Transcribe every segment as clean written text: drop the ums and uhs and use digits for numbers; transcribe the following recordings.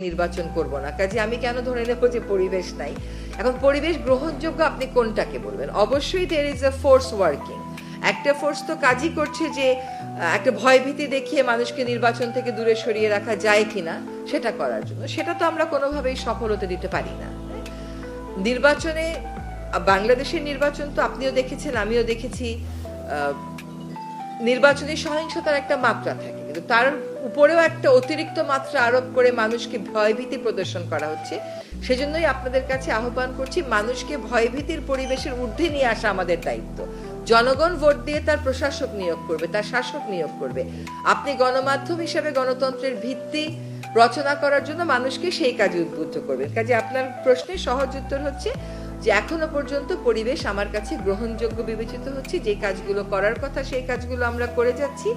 নির্বাচন করব না, কাজে আমি কেন ধরে নেব যে পরিবেশ নাই? এখন পরিবেশ গ্রহণযোগ্য আপনি কোনটাকে বলবেন? অবশ্যই there is a force working. একটা ফোর্স তো কাজই করছে যে একটা ভয়ভীতি দেখিয়ে মানুষকে নির্বাচন থেকে দূরে সরিয়ে রাখা যায় কিনা সেটা করার জন্য, সেটা তো আমরা কোনোভাবেই সফল হতে দিতে পারি না। নির্বাচনে, বাংলাদেশের নির্বাচন তো আপনিও দেখেছেন, আমিও দেখেছি, নির্বাচনী সহিংসতার একটা মাত্রা থাকে, কিন্তু তার উপরেও একটা অতিরিক্ত মাত্রা আরোপ করে মানুষকে ভয়ভীতি প্রদর্শন করা হচ্ছে। সেজন্যই আপনাদের কাছে আহ্বান করছি, মানুষকে ভয়ভীতির পরিবেশের ঊর্ধ্বে নিয়ে আসা আমাদের দায়িত্ব। জনগণ ভোট দিয়ে তার প্রশাসক নিয়োগ করবে, তার শাসক নিয়োগ করবে। আপনি গণমাধ্যম হিসেবে গণতন্ত্রের ভিত্তি রচনা করার জন্য মানুষকে সেই কাজে উদ্বুদ্ধ করবেন। কাজে আপনার প্রশ্নের সহজ উত্তর হচ্ছে যে এখনো পর্যন্ত পরিবেশ আমার কাছে গ্রহণযোগ্য বিবেচিত হচ্ছে। যে কাজগুলো করার কথা সেই কাজগুলো আমরা করে যাচ্ছি।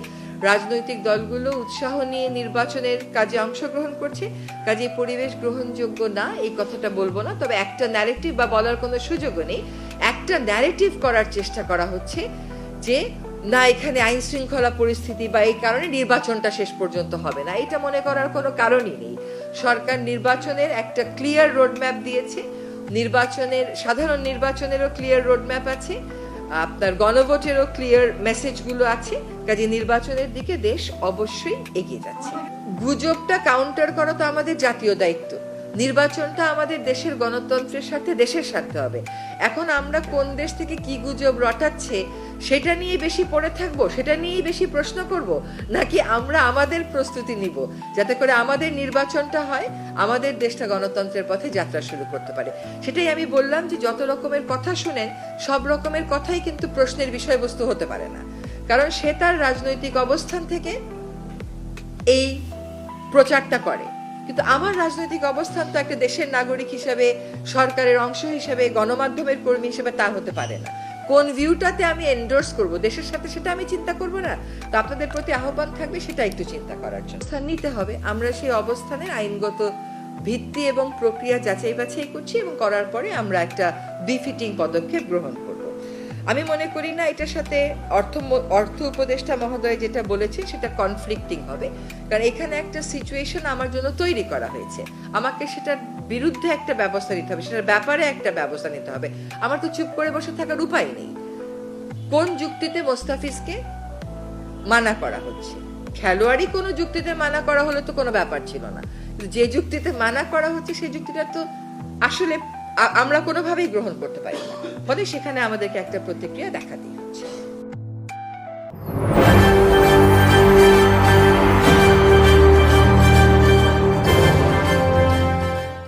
রাজনৈতিক দলগুলো উৎসাহ নিয়ে নির্বাচনের কাজে অংশগ্রহণ করছে। কাজে পরিবেশ গ্রহণযোগ্য না এই কথাটা বলবো না, তবে একটা ন্যারেটিভ বা বলার কোনো সুযোগও নেই। একটা ন্যারেটিভ করার চেষ্টা করা হচ্ছে যে না, এখানে আইন শৃঙ্খলা পরিস্থিতি বা এই কারণে নির্বাচনটা শেষ পর্যন্ত হবে না, এটা মনে করার কোনো কারণই নেই। সরকার নির্বাচনের একটা ক্লিয়ার রোডম্যাপ দিয়েছে, সাধারণ নির্বাচনেরও ক্লিয়ার রোডম্যাপ আছে, আপনার গণভোটেরও ক্লিয়ার মেসেজগুলো আছে। কাজে নির্বাচনের দিকে দেশ অবশ্যই এগিয়ে যাচ্ছে। গুজবটা কাউন্টার করা তো আমাদের জাতীয় দায়িত্ব। নির্বাচনটা আমাদের দেশের গণতন্ত্রের সাথে, দেশের সাথে হবে। এখন আমরা কোন দেশ থেকে কি গুজব রটাচ্ছে সেটা নিয়ে বেশি পড়ে থাকবো, সেটা নিয়েই বেশি প্রশ্ন করব, নাকি আমরা আমাদের প্রস্তুতি নিব যাতে করে আমাদের নির্বাচনটা হয়, আমাদের দেশটা গণতন্ত্রের পথে যাত্রা শুরু করতে পারে। সেটাই আমি বললাম যে যত রকমের কথা শুনেন সব রকমের কথাই কিন্তু প্রশ্নের বিষয়বস্তু হতে পারে না, কারণ সে তার রাজনৈতিক অবস্থান থেকে এই প্রচারটা করে। কিন্তু আমার রাজনৈতিক অবস্থান তো একটা দেশের নাগরিক হিসেবে, সরকারের অংশ হিসেবে, গণমাধ্যমের কর্মী হিসেবে তা হতে পারে না। কোন ভিউটাতে আমি এন্ডোর্স করব দেশের সাথে সেটা আমি চিন্তা করব না? তো আপনাদের প্রতি আহ্বান থাকবে সেটা একটু চিন্তা করার জন্য। অবস্থান নিতে হবে, আমরা সেই অবস্থানের আইনগত ভিত্তি এবং প্রক্রিয়া যাচাই বাছাই করছি এবং করার পরে আমরা একটা বিফিটিং পদক্ষেপ গ্রহণ করব। আমি মনে করি না এটার সাথে অর্থ উপদেষ্টা মহোদয় যেটা বলেছে সেটা কনফ্লিক্টিং হবে, কারণ এখানে একটা সিচুয়েশন আমার জন্য তৈরি করা হয়েছে, আমাকে সেটার বিরুদ্ধে একটা ব্যবস্থা নিতে হবে, সেটার ব্যাপারে একটা ব্যবস্থা নিতে হবে। আমার তো চুপ করে বসে থাকার উপায় নেই। কোন যুক্তিতে মোস্তাফিজকে মানা করা হচ্ছে? খেলোয়াড়ই কোনো যুক্তিতে মানা করা হলে তো কোনো ব্যাপার ছিল না, যে যুক্তিতে মানা করা হচ্ছে সেই যুক্তিটা তো আসলে আমরা কোনোভাবেই গ্রহণ করতে পারি না, ফলে সেখানে আমাদেরকে একটা প্রতিক্রিয়া দেখা দিই।